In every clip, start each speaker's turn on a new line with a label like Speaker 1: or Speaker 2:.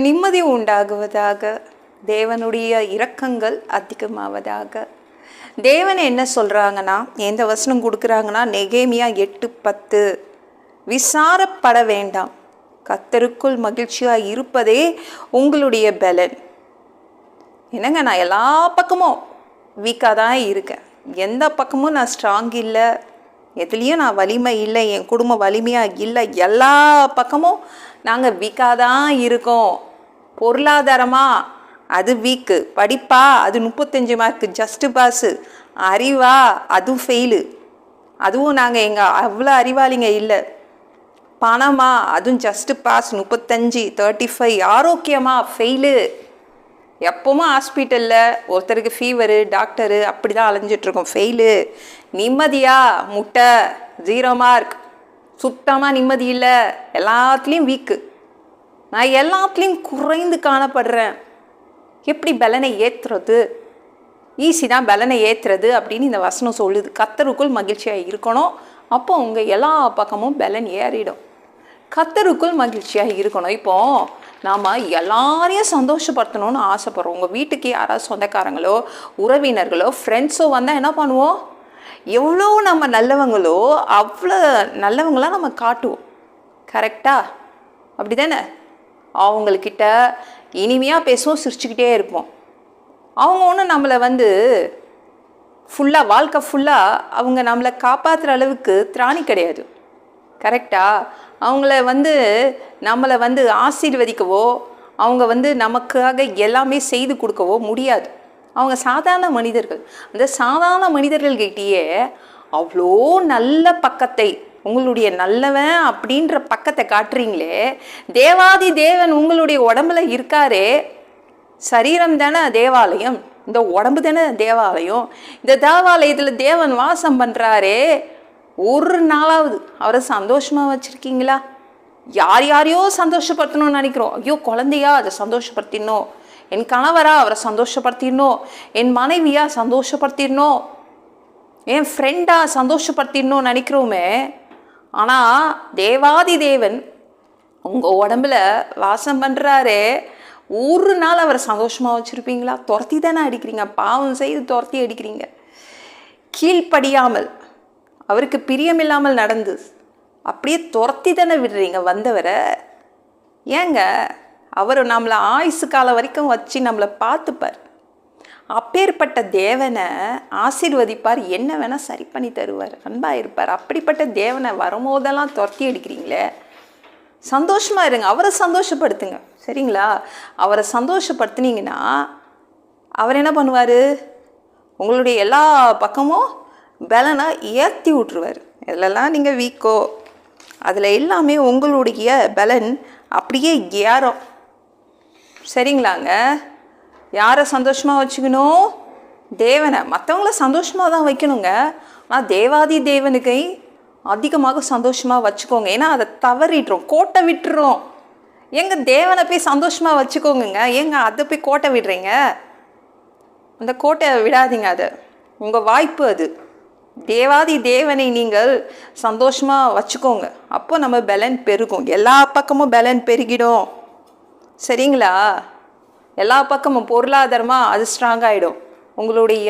Speaker 1: நிம்மதி உண்டாகுவதாக, தேவனுடைய இரக்கங்கள் அதிகமாவதாக. தேவன் என்ன சொல்கிறாங்கன்னா, எந்த வசனம் கொடுக்குறாங்கன்னா, நெகேமியா 8:10, விசாரப்பட வேண்டாம், கர்த்தருக்குள் மகிழ்ச்சியாக இருப்பதே உங்களுடைய பலன். என்னங்க, நான் எல்லா பக்கமும் வீக்காக தான் இருக்கேன், எந்த பக்கமும் நான் ஸ்ட்ராங் இல்லை, எதுலேயும் நான் வலிமை இல்லை, என் குடும்பம் வலிமையாக இல்லை, எல்லா பக்கமும் நாங்கள் வீக்காக தான் இருக்கோம். பொருளாதாரமாக அது வீக்கு, படிப்பா அது 35 மார்க்கு ஜஸ்ட்டு பாஸு, அறிவா அதுவும் ஃபெயிலு, அதுவும் நாங்கள் எங்கள் அவ்வளோ அறிவாளிங்க இல்லை, பணமா அதுவும் ஜஸ்ட்டு பாஸ் 35, 35, ஆரோக்கியமாக ஃபெயிலு, எப்போவும் ஹாஸ்பிட்டலில் ஒருத்தருக்கு ஃபீவரு, டாக்டரு அப்படி தான் அலைஞ்சிட்ருக்கோம், ஃபெயிலு. நிம்மதியாக முட்டை 0 மார்க், சுத்தமாக நிம்மதி இல்லை, எல்லாத்துலேயும் வீக்கு, நான் எல்லாத்துலேயும் குறைந்து காணப்படுறேன். எப்படி பலனை ஏற்றுறது? ஈஸி தான் பலனை ஏற்றுறது அப்படின்னு இந்த வசனம் சொல்லுது. கர்த்தருக்குள் மகிழ்ச்சியாக இருக்கணும், அப்போ உங்கள் எல்லா பக்கமும் பலன் ஏறிடும். கர்த்தருக்குள் மகிழ்ச்சியாக இருக்கணும். இப்போது நாம் எல்லாரையும் சந்தோஷப்படுத்தணும்னு ஆசைப்படுறோம். உங்கள் வீட்டுக்கு யாராவது சொந்தக்காரங்களோ உறவினர்களோ ஃப்ரெண்ட்ஸோ வந்தால் என்ன பண்ணுவோம்? எவ்வளோ நம்ம நல்லவங்களோ அவ்வளோ நல்லவங்களாம் நம்ம காட்டுவோம். கரெக்டாக? அப்படி தானே? அவங்கக்கிட்ட இனிமையாக பேசுவோம், சிரிச்சுக்கிட்டே இருப்போம். அவங்க ஒன்றும் நம்மளை ஃபுல்லாக வாழ்க்கை ஃபுல்லாக அவங்க நம்மளை காப்பாற்றுற அளவுக்கு திராணி கிடையாது. கரெக்டாக? அவங்கள நம்மளை ஆசீர்வதிக்கவோ, அவங்க நமக்காக எல்லாமே செய்து கொடுக்கவோ முடியாது. அவங்க சாதாரண மனிதர்கள். அந்த சாதாரண மனிதர்கள்கிட்டயே அவ்வளோ நல்ல பக்கத்தை, உங்களுடைய நல்லவன் அப்படின்ற பக்கத்தை காட்டுறீங்களே. தேவாதி தேவன் உங்களுடைய உடம்புல இருக்காரே. சரீரம் தானே தேவாலயம், இந்த உடம்பு தானே தேவாலயம். இந்த தேவாலயத்தில் தேவன் வாசம் பண்ணுறாரே. ஒரு நாளாவது அவரை சந்தோஷமாக வச்சுருக்கீங்களா? யாரையோ சந்தோஷப்படுத்தணும்னு நினைக்கிறோம். ஐயோ, குழந்தையா அதை சந்தோஷப்படுத்திடணும், என் கணவரா அவரை சந்தோஷப்படுத்திடணும், என் மனைவியா சந்தோஷப்படுத்திடணும், என் ஃப்ரெண்டா சந்தோஷப்படுத்திடணும்னு நினைக்கிறோமே. ஆனால் தேவாதி தேவன் உங்கள் உடம்புல வாசம் பண்ணுறாரே, ஒரு நாள் அவரை சந்தோஷமாக வச்சுருப்பீங்களா? துரத்தி தானே அடிக்கிறீங்க, பாவம் செய்து துரத்தி அடிக்கிறீங்க. கீழ்ப்படியாமல், அவருக்கு பிரியமில்லாமல் நடந்து அப்படியே துரத்தி தானே விடுறீங்க வந்தவரை. ஏங்க, அவர் நம்மளை ஆயுசு காலம் வரைக்கும் வச்சு நம்மளை பார்த்துப்பார். அப்பேற்பட்ட தேவனை ஆசீர்வதிப்பார், என்ன வேணால் சரி பண்ணி தருவார், அன்பாக இருப்பார். அப்படிப்பட்ட தேவனை வரும்போதெல்லாம் துரத்தி அடிக்கிறீங்களே. சந்தோஷமாக இருங்க, அவரை சந்தோஷப்படுத்துங்க. சரிங்களா? அவரை சந்தோஷப்படுத்துனீங்கன்னா அவர் என்ன பண்ணுவார்? உங்களுடைய எல்லா பக்கமும் பலனை ஏற்றி விட்ருவார். இதிலெல்லாம் நீங்கள் வீக்கோ, அதில் எல்லாமே உங்களுடைய பலன் அப்படியே ஏறும். சரிங்களாங்க? யாரை சந்தோஷமாக வச்சுக்கணும்? தேவனை. மற்றவங்கள சந்தோஷமாக தான் வைக்கணுங்க, ஆனால் தேவாதி தேவனுக்கு அதிகமாக சந்தோஷமாக வச்சுக்கோங்க. ஏன்னா அதை தவறிடுறோம், கோட்டை விட்டுறோம். எங்கள் தேவனை போய் சந்தோஷமாக வச்சுக்கோங்க, ஏங்க அதை போய் கோட்டை விடுறீங்க? அந்த கோட்டை விடாதீங்க, அது உங்கள் வாய்ப்பு. அது தேவாதி தேவனை நீங்கள் சந்தோஷமாக வச்சுக்கோங்க, அப்போ நம்ம பலன் பெருகும். எல்லா பக்கமும் பலன் பெருகிடும். சரிங்களா? எல்லா பக்கமும் பொருளாதாரமாக அது ஸ்ட்ராங் ஆகிடும், உங்களுடைய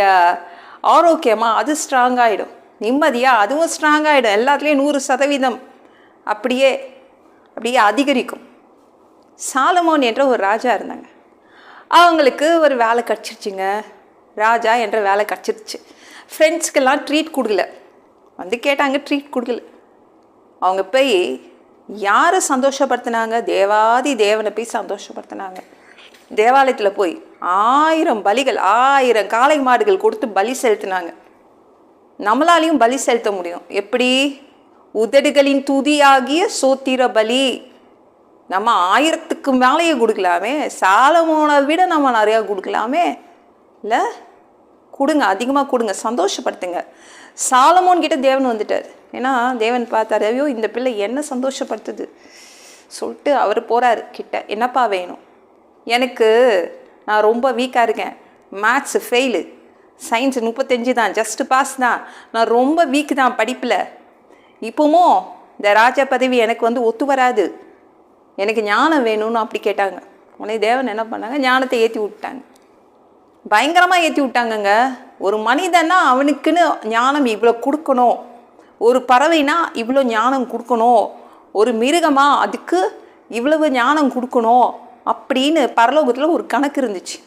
Speaker 1: ஆரோக்கியமாக அது ஸ்ட்ராங் ஆகிடும், நிம்மதியாக அதுவும் ஸ்ட்ராங் ஆகிடும். எல்லாத்துலேயும் 100% அப்படியே அதிகரிக்கும். சாலமோன் என்ற ஒரு ராஜா இருந்தாங்க. அவங்களுக்கு ஒரு வேலை கிடச்சிருச்சுங்க. ராஜா என்ற வேலை கிடச்சிருச்சு. ஃப்ரெண்ட்ஸ்க்கெல்லாம் ட்ரீட் கொடுக்கல, கேட்டாங்க, ட்ரீட் கொடுக்கல. அவங்க போய் யாரை சந்தோஷப்படுத்தினாங்க? தேவாதி தேவனை போய் சந்தோஷப்படுத்தினாங்க. தேவாலயத்தில் போய் 1000 பலிகள், 1000 காளை மாடுகள் கொடுத்து பலி செலுத்தினாங்க. நம்மளாலையும் பலி செலுத்த முடியும். எப்படி? உதடுகளின் துதியாகிய சோத்திர பலி. நம்ம 1000க்கு மேலேயே கொடுக்கலாமே, சாலமோனை விட நம்ம நிறையா கொடுக்கலாமே. இல்லை, கொடுங்க, அதிகமாக கொடுங்க, சந்தோஷப்படுத்துங்க. சாலமோன் கிட்ட தேவன் வந்துட்டார். ஏன்னா தேவன் பார்த்தாரு, ஐயோ இந்த பிள்ளை என்ன சந்தோஷப்படுத்துது சொல்லிட்டு அவர் போகிறார் கிட்ட. என்னப்பா வேணும்? எனக்கு, நான் ரொம்ப வீக்காக இருக்கேன், மேத்ஸ் ஃபெயிலு, சயின்ஸ் 35 தான், ஜஸ்ட்டு பாஸ் தான், நான் ரொம்ப வீக்கு தான் படிப்பில். இப்போவும் இந்த ராஜா பதவி எனக்கு ஒத்து வராது, எனக்கு ஞானம் வேணும்னு அப்படி கேட்டாங்க. உடனே தேவன் என்ன பண்ணாங்க, ஞானத்தை ஏற்றி விட்டாங்க. பயங்கரமாக ஏற்றி விட்டாங்கங்க. ஒரு மனிதன்னா அவனுக்குன்னு ஞானம் இவ்வளோ கொடுக்கணும், ஒரு பறவைனா இவ்வளோ ஞானம் கொடுக்கணும், ஒரு மிருகமா அதுக்கு இவ்வளவு ஞானம் கொடுக்கணும் அப்படின்னு பரலோகத்தில் ஒரு கணக்கு இருந்துச்சு.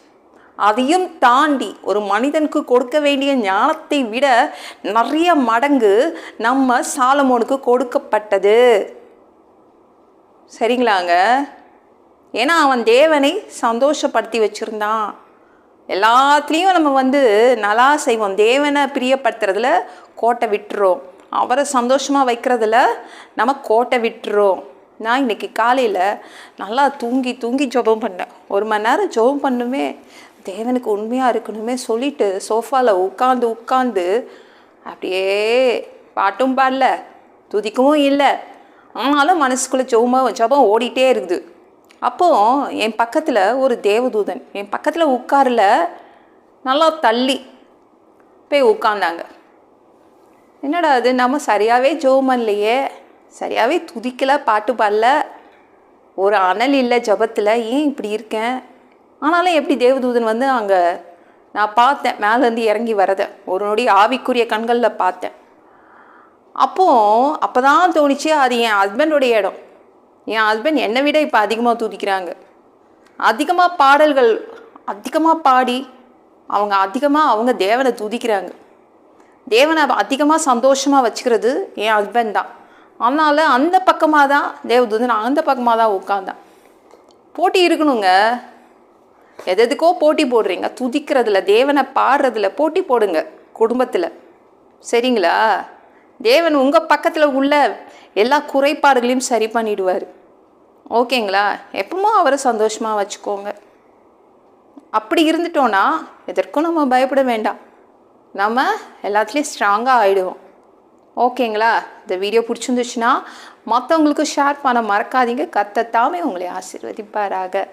Speaker 1: அதையும் தாண்டி ஒரு மனிதனுக்கு கொடுக்க வேண்டிய ஞானத்தை விட நிறைய மடங்கு நம்ம சாலமோனுக்கு கொடுக்கப்பட்டது. சரிங்களாங்க? ஏன்னா அவன் தேவனை சந்தோஷப்படுத்தி வச்சுருந்தான். எல்லாத்துலேயும் நம்ம நல்லா செய்வோம். தேவனை பிரியப்படுத்துறதுல கோட்டை விட்டுறோம், அவரை சந்தோஷமாக வைக்கிறதுல நம்ம கோட்டை விட்டுறோம். நான் இன்றைக்கி காலையில் நல்லா தூங்கி ஜெபம் பண்ணேன். 1 மணி நேரம் ஜெபம் பண்ணுமே, தேவனுக்கு உண்மையாக இருக்கணுமே சொல்லிட்டு சோஃபாவில் உட்காந்து அப்படியே பாட்டும் பாடல, துதிக்கவும் இல்லை, ஆனாலும் மனசுக்குள்ளே ஜெபம் ஓடிட்டே இருக்குது. அப்போது என் பக்கத்தில் ஒரு தேவதூதன் என் பக்கத்தில் உட்காரல, நல்லா தள்ளி போய் உட்காந்தாங்க. என்னடா அது, நம்ம சரியாகவே ஜெபம் இல்லையே, சரியாகவே துதிக்கலை, பாட்டு பாடல, ஒரு அனல் இல்லை ஜபத்தில், ஏன் இப்படி இருக்கேன்? ஆனாலும் எப்படி தேவதூதன் அங்கே நான் பார்த்தேன், மேலேருந்து இறங்கி வரதை ஒரு நொடி ஆவிக்குரிய கண்களில் பார்த்தேன். அப்போ தான் தோணிச்சு, அது என் ஹஸ்பண்டோடைய இடம். என் ஹஸ்பண்ட் என்னை விட இப்போ அதிகமாக துதிக்கிறாங்க, அதிகமாக பாடல்கள் அதிகமாக பாடி அவங்க தேவனை துதிக்கிறாங்க. தேவனை அதிகமாக சந்தோஷமாக வச்சுக்கிறது என் ஹஸ்பண்ட் தான். அதனால் அந்த பக்கமாக தான் தேவதூதன் அந்த பக்கமாக தான் உட்காந்தான். போட்டி இருக்கணுங்க. எதுக்கோ போட்டி போடுறீங்க, துதிக்கிறதுல தேவனை பாடுறதுல போட்டி போடுங்க குடும்பத்தில். சரிங்களா? தேவன் உங்கள் பக்கத்தில் உள்ள எல்லா குறைபாடுகளையும் சரி பண்ணிடுவார். ஓகேங்களா? எப்பவும் அவரை சந்தோஷமாக வச்சுக்கோங்க. அப்படி இருந்துட்டோன்னா எதற்கும் நம்ம பயப்பட வேண்டாம், நம்ம எல்லாத்துலேயும் ஸ்ட்ராங்காக ஆகிடுவோம். ஓகேங்களா? இந்த வீடியோ பிடிச்சிருந்துச்சுன்னா மற்றவங்களுக்கு ஷேர் பண்ண மறக்காதீங்க. கர்த்தர் தாமே உங்களை ஆசீர்வதிப்பாராக.